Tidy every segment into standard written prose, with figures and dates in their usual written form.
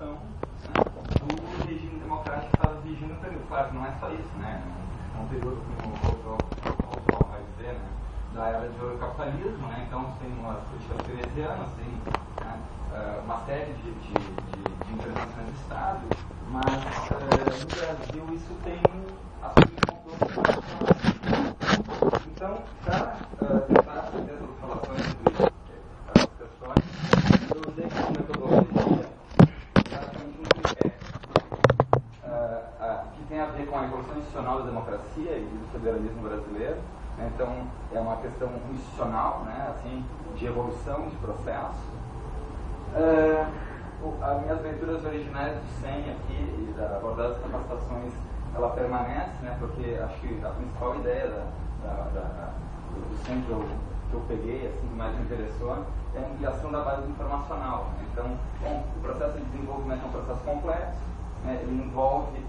evolução, né, do regime democrático que estava vigindo o período. Claro que não é só isso, né? É um período, como o Oswald vai dizer, né, da era do capitalismo, né? Então tem uma política keynesiana, tem, né, uma série de intervenções do Estado, mas no Brasil isso tem assumido um pouco. Então, para tentar fazer as observações sobre essas questões, eu usei como metodologia exatamente um tripé que tem a ver com a evolução institucional da democracia e do federalismo brasileiro. Então, é uma questão institucional, né, assim, de evolução, de processo. As minhas leituras originais do SEM aqui e da abordagem das capacitações, ela permanece, né, porque acho que a principal ideia do SEM que eu peguei, assim, que mais me interessou, é a ampliação da base informacional. Então, bom, o processo de desenvolvimento é um processo complexo, né, ele envolve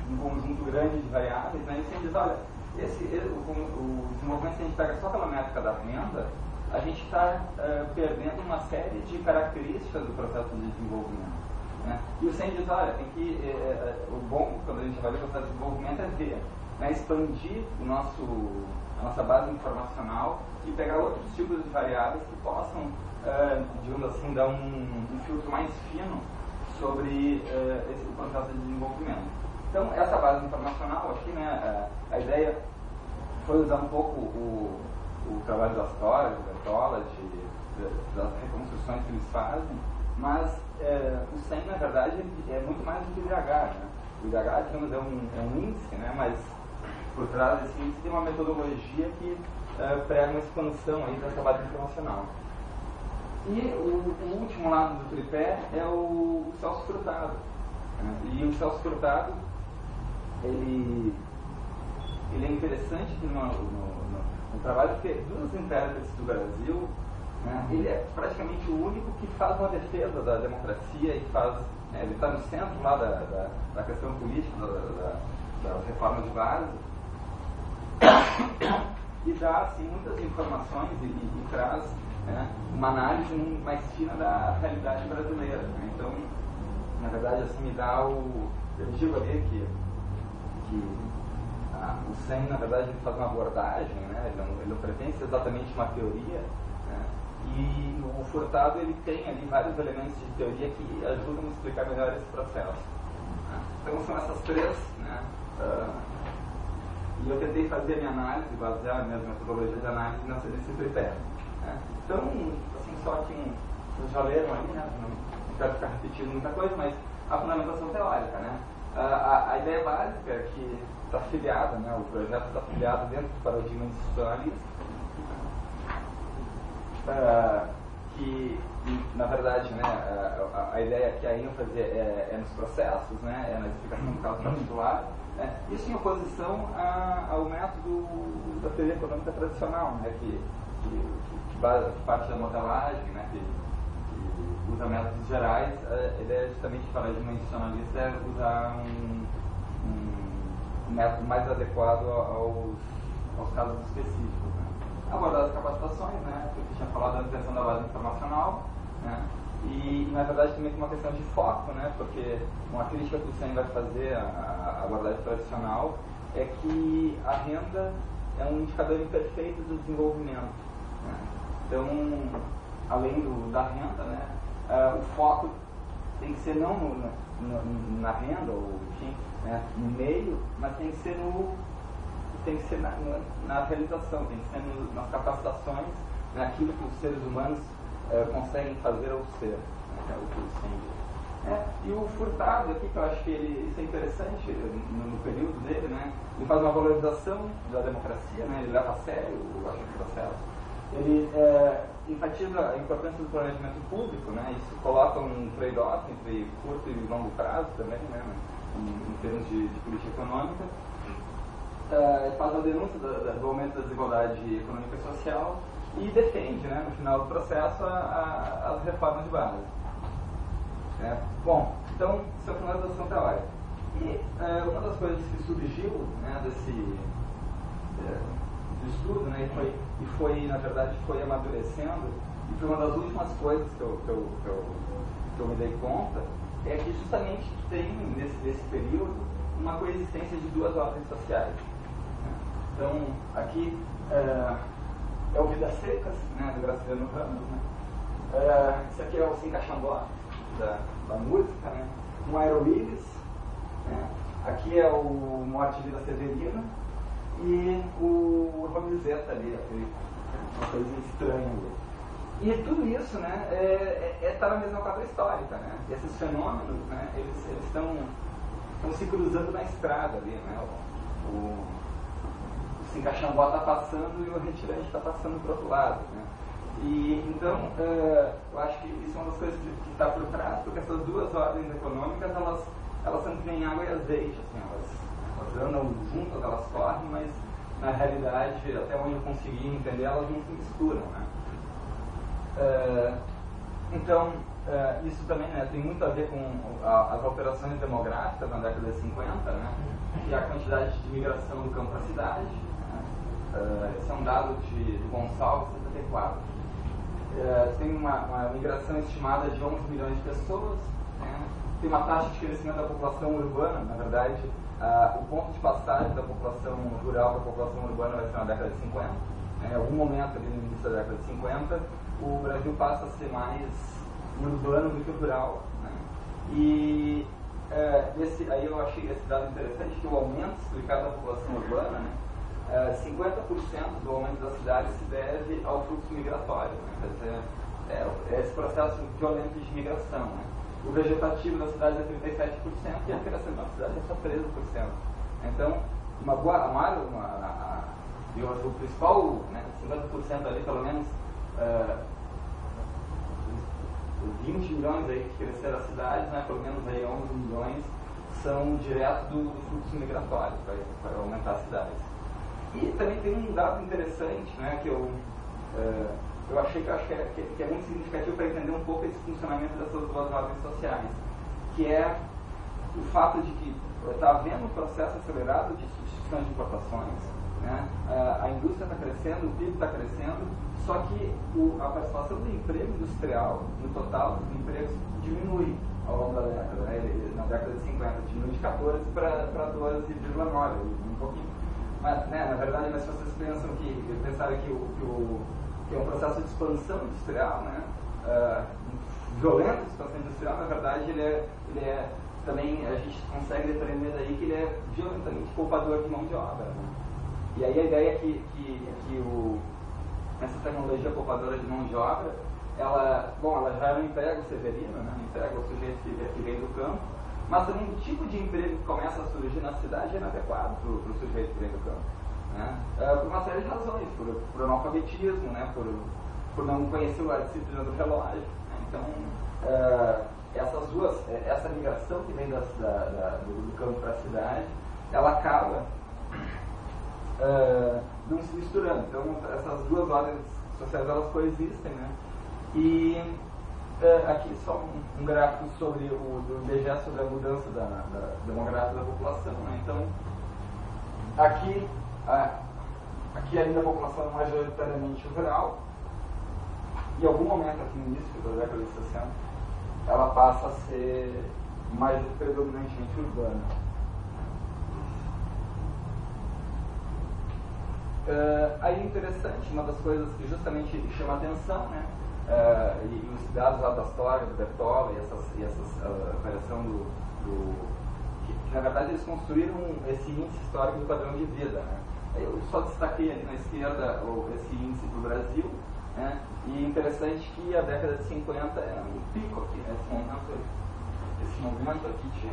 um conjunto grande de variáveis, né, e você diz, olha, o desenvolvimento, se a gente pega só pela métrica da renda, a gente está perdendo uma série de características do processo de desenvolvimento, né? E o SEM diz, olha, tem que, o bom, quando a gente avalia o processo de desenvolvimento, é ver, né, expandir a nossa base informacional e pegar outros tipos de variáveis que possam, digamos assim, dar um filtro mais fino sobre o processo de desenvolvimento. Então, essa base informacional aqui, né, a ideia foi usar um pouco o trabalho da história, da Bertola, das reconstruções que eles fazem, mas o SEM, na verdade, é muito mais do que o IDH. Né? O IDH, digamos, é um índice, né, mas por trás desse índice tem uma metodologia que prega uma expansão aí dessa base informacional. E o último lado do tripé é o Celso Furtado. Né? E o Celso Furtado, ele é interessante que no trabalho, porque dos intérpretes do Brasil, né, ele é praticamente o único que faz uma defesa da democracia e faz, ele está no centro lá da questão política, da reforma de base, e dá assim, muitas informações e traz, né, uma análise mais fina da realidade brasileira. Né? Então, na verdade, assim, me dá eu digo ali que o SEM, na verdade, ele faz uma abordagem, né? Ele não pretende ser exatamente uma teoria, né? E o Furtado, ele tem ali vários elementos de teoria que ajudam a explicar melhor esse processo. Né? Então são essas três, né? E eu tentei fazer a minha análise, basear a minha metodologia de análise nesse tripé. Né? Então, assim, só que vocês já leram ali, né? Não quero ficar repetindo muita coisa, mas a fundamentação teórica, né? A ideia básica é que está filiada, né, o projeto está filiado dentro do paradigma institucionalista, que, na verdade, né, a ideia que a ênfase é nos processos, né, é na explicação do caso particular, isso em oposição ao método da teoria econômica tradicional, né, que parte da modelagem, né, que usa métodos gerais. A ideia justamente de paradigma institucionalista é usar um método mais adequado aos casos específicos. Né? Abordar as capacitações, né, que eu tinha falado da ampliação da base informacional, né, e na verdade também tem uma questão de foco, né, porque uma crítica que o SEM vai fazer à abordagem tradicional é que a renda é um indicador imperfeito do desenvolvimento. Né? Então, além da renda, né, o foco tem que ser não na renda, ou enfim, né, no meio, mas tem que ser na realização, tem que ser nas capacitações, naquilo que os seres humanos conseguem fazer ou ser. Né, o que eles têm. E o Furtado aqui, que eu acho que isso é interessante no período dele, né, ele faz uma valorização da democracia, né, ele leva a sério o processo. Ele enfatiza a importância do planejamento público, né? Isso coloca um trade-off entre curto e longo prazo também, né? Em termos de política econômica. Faz a denúncia do aumento da desigualdade econômica e social e defende, né, no final do processo, as reformas de base. Bom, então, isso é a finalização teórica. E uma das coisas que surgiu, né, desse estudo, né, e foi, na verdade, foi amadurecendo, e foi uma das últimas coisas que eu me dei conta, é que justamente tem, nesse período, uma coexistência de duas ordens sociais. Então, aqui é o Vidas Secas, né, do Graciliano Ramos. Né? Esse aqui é o Sem Caxambó, da música, né? Um Aerolíris. Né? Aqui é o Morte de Vida Severina. E o Romizeta ali, uma coisa estranha ali. E tudo isso, né, está na mesma quadra histórica, né? Esses fenômenos, né, eles estão se cruzando na estrada ali, né? O Sincaxambó está passando e o Retirante está passando para o outro lado, né? E então, eu acho que isso é uma das coisas que está por trás, porque essas duas ordens econômicas, elas são que nem água e azeite, assim, elas andam juntas, elas correm, mas na realidade, até onde eu consegui entender, elas não se misturam, né? Então, isso também, né, tem muito a ver com as alterações demográficas na década de 50, né, e a quantidade de migração do campo para a cidade. Né, esse é um dado de Gonçalves, 74. Tem uma migração estimada de 11 milhões de pessoas, né, tem uma taxa de crescimento da população urbana, na verdade, o ponto de passagem da população rural para a população urbana vai ser na década de 50. Em algum momento ali no início da década de 50, o Brasil passa a ser mais urbano do que rural. Né? E aí eu achei esse dado interessante, que o aumento explicado da população urbana, né, 50% do aumento da cidade se deve ao fluxo migratório. Né? Quer dizer, esse processo violento de migração. Né? O vegetativo da cidade é 37% e a criação da cidade é só 13%. Então, o principal, né, 50% ali, pelo menos 20 milhões aí que cresceram a cidade, né, pelo menos aí 11 milhões são direto do fluxo migratório para aumentar as cidades. E também tem um dado interessante, né, que eu achei que é muito significativo para entender um pouco esse funcionamento dessas duas ordens sociais, que é o fato de que está havendo um processo acelerado de substituição de importações. Né? A indústria está crescendo, o PIB está crescendo, só que a participação do emprego industrial no total dos empregos diminui ao longo da década. Né? Na década de 50 diminui de 14 para 12,9, um pouquinho. Mas, né, na verdade, mas se vocês pensam pensaram que é um processo de expansão industrial, né? Violenta expansão industrial, na verdade, ele é também, a gente consegue depreender daí que ele é violentamente poupador de mão de obra. Né? E aí a ideia é que essa tecnologia poupadora de mão de obra, ela já era um emprego severino, né? Um emprego ao sujeito que vem do campo, mas também o tipo de emprego que começa a surgir na cidade é inadequado para o sujeito que vem do campo. Né? Por uma série de razões, por analfabetismo, né? por não conhecer a disciplina do relógio. Né? Então, essa migração que vem do campo para a cidade, ela acaba não se misturando. Então, essas duas ordens sociais, elas coexistem, né? E aqui só um gráfico sobre do IBGE sobre a mudança da demográfica da população. Né? Então, aqui ainda a população é majoritariamente rural. Em algum momento, aqui no início da década de 60, ela passa a ser mais predominantemente urbana. Aí é interessante, uma das coisas que justamente chama a atenção, né? E os dados lá da história, do Bertola e essa variação que na verdade eles construíram esse índice histórico do padrão de vida. Né? Eu só destaquei ali na esquerda esse índice para o Brasil, né? E é interessante que a década de 50 era um pico aqui, né? Esse movimento aqui de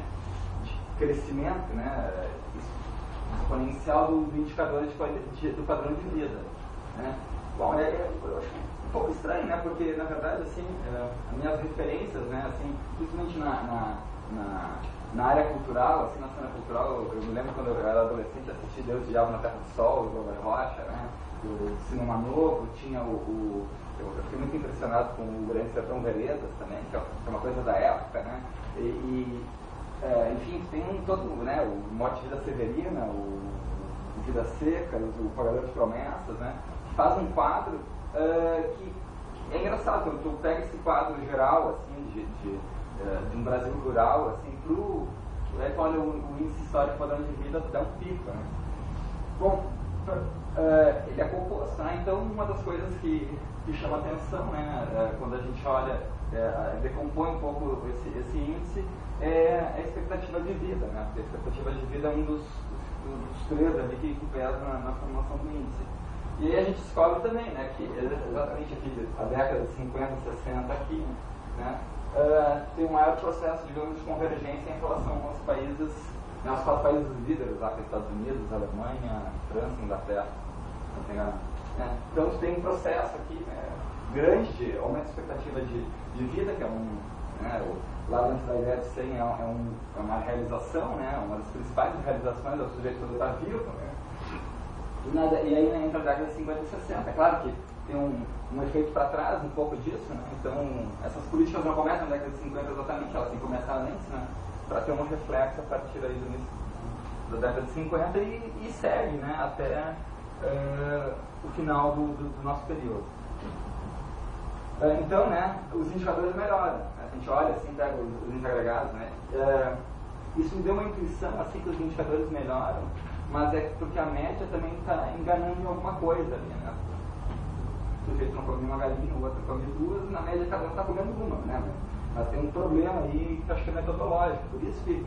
crescimento, né? Exponencial do indicador do padrão de vida. Né? Bom, eu acho um pouco estranho, né? Porque na verdade, assim, as minhas referências, né? Assim, principalmente na área cultural, assim, na cena cultural, eu me lembro quando eu era adolescente, assisti Deus, o Diabo na Terra do Sol, o Glauber Rocha, né? O Cinema Novo, tinha eu fiquei muito impressionado com o Grande Sertão Veredas também, que é uma coisa da época, né? Enfim, tem todo, né, o Morte de Vida Severina, o Vidas Secas, o Pagador de Promessas, né, que faz um quadro que é engraçado, quando tu pega esse quadro geral, assim, de um Brasil rural, assim, olha, o índice histórico padrão de vida dá um pico, né? Bom, ele é composto, né? Então uma das coisas que chama atenção, né, quando a gente olha, decompõe um pouco esse índice, é a expectativa de vida, né? A expectativa de vida é um dos três ali que pesa na formação do índice. E aí a gente descobre também, né, que exatamente aqui, a década de 50, 60 aqui, né, tem um maior processo, digamos, de convergência em relação aos países, né, aos 4 países líderes, lá, que é Estados Unidos, Alemanha, França, Inglaterra, não tem nada. Né? Então tem um processo aqui, né, grande de aumento de expectativa de vida, que é lá dentro da ideia de 100 é uma realização, né, uma das principais realizações do sujeito quando está vivo, né? E aí entra a década de 50 e 60. É claro que tem um efeito para trás, um pouco disso, né? Então essas políticas não começam na década de 50 exatamente, elas têm que começar antes, né? Para ter um reflexo a partir aí do início da década de 50 e segue, né, até o final do nosso período. Então, né, os indicadores melhoram. A gente olha assim, pega os índices agregados, né? Isso me deu uma intuição assim que os indicadores melhoram, mas é porque a média também está enganando em alguma coisa ali, né? O sujeito não come uma galinha, o outro come 2, na média cada um está comendo uma, né? Mas tem um problema aí que acho que é metodológico. Por isso que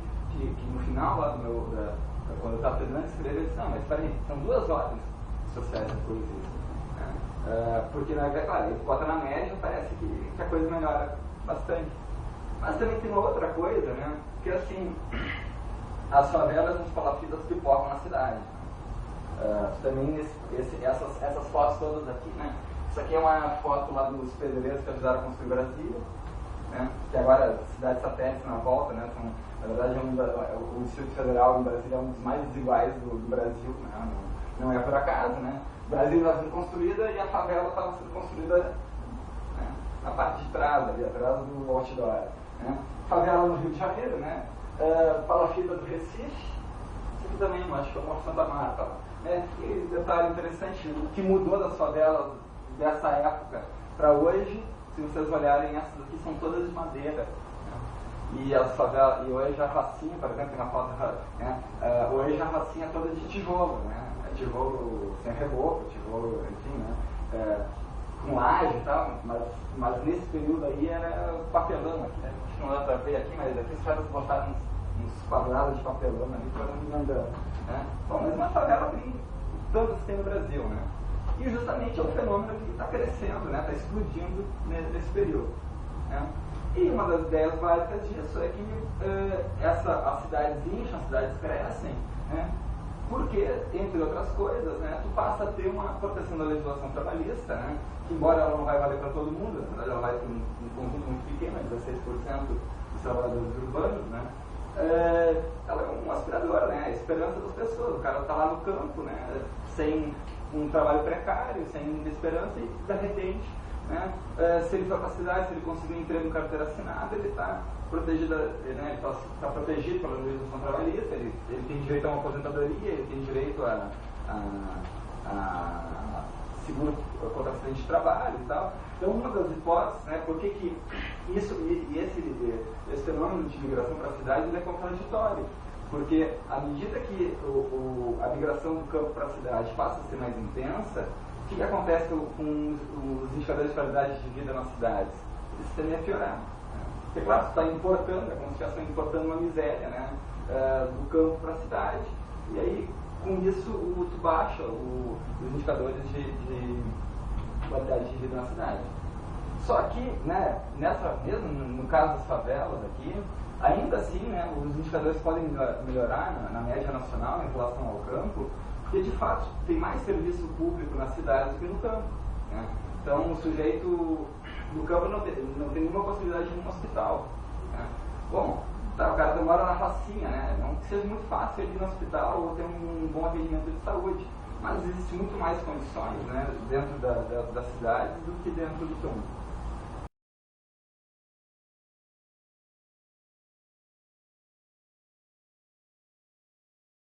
no final lá quando eu estava terminando de escrever, eu disse, não, mas peraí, são 2 ordens sociais que coexistem. Porque, é claro, ele bota na média, parece que a coisa melhora bastante. Mas também tem uma outra coisa, né? Que assim, as favelas, os palafitas pipocam na cidade. Também essas fotos todas aqui, né? Isso aqui é uma foto lá dos pedreiros que ajudaram a construir Brasília, né? Que agora cidades satélites na volta, né? Na verdade, o Distrito Federal em Brasília é um dos mais desiguais do Brasil, né? Não é por acaso, né? Brasília estava sendo construída e a favela estava sendo construída, né, na parte de trás, ali atrás do outdoor. Né? Favela no Rio de Janeiro, né? Palafita do Recife, isso aqui também, acho que é uma Santa Marta. Né? E detalhe interessante, o que mudou das favelas dessa época para hoje, se vocês olharem, essas aqui são todas de madeira. E as favelas, e hoje a racinha, por exemplo, tem uma foto, né? Hoje a racinha é toda de tijolo, né? Tijolo sem reboco, tijolo, enfim, né? Com laje e tal, mas nesse período aí era papelão aqui, né? Acho que não dá para ver aqui, mas aqui os caras botaram uns quadrados de papelão ali para não andando, né? Bom, mas uma favela tem tantas que tem no Brasil, né? E justamente é um fenômeno que está crescendo, né? Está explodindo nesse período, né? E uma das ideias básicas disso é que as cidades incham, as cidades crescem, né? Porque, entre outras coisas, né, tu passa a ter uma proteção da legislação trabalhista, né, que embora ela não vai valer para todo mundo, na verdade ela vai para um conjunto muito pequeno, 16% dos trabalhadores urbanos, né, ela é um aspirador, né, a esperança das pessoas. O cara está lá no campo, né, sem um trabalho precário, sem esperança e, de repente, né, se ele for para a cidade, se ele conseguir um emprego em carteira assinada, ele está protegido, né, está protegido pela legislação trabalhista, ele tem direito a uma aposentadoria, ele tem direito a seguro contra acidente de trabalho e tal. Então, uma das hipóteses, né, por que isso esse fenômeno de migração para a cidade ele é contraditório? Porque à medida que a migração do campo para a cidade passa a ser mais intensa, o que acontece com os indicadores de qualidade de vida nas cidades? Eles tendem a piorar. Porque, claro, você está importando, é como se estivesse importando uma miséria, né, do campo para a cidade. E aí, com isso, tu baixa os indicadores de qualidade de vida na cidade. Só que, né, mesmo no caso das favelas aqui, ainda assim, né, os indicadores podem melhorar na média nacional em relação ao campo, porque, de fato, tem mais serviço público nas cidades do que no campo. Né? Então, o sujeito no campo não tem nenhuma possibilidade de ir no hospital. Né? Bom, tá, o cara mora na racinha, né? Não que seja muito fácil ele ir no hospital ou ter um bom atendimento de saúde, mas existe muito mais condições, né, dentro das cidades do que dentro do campo.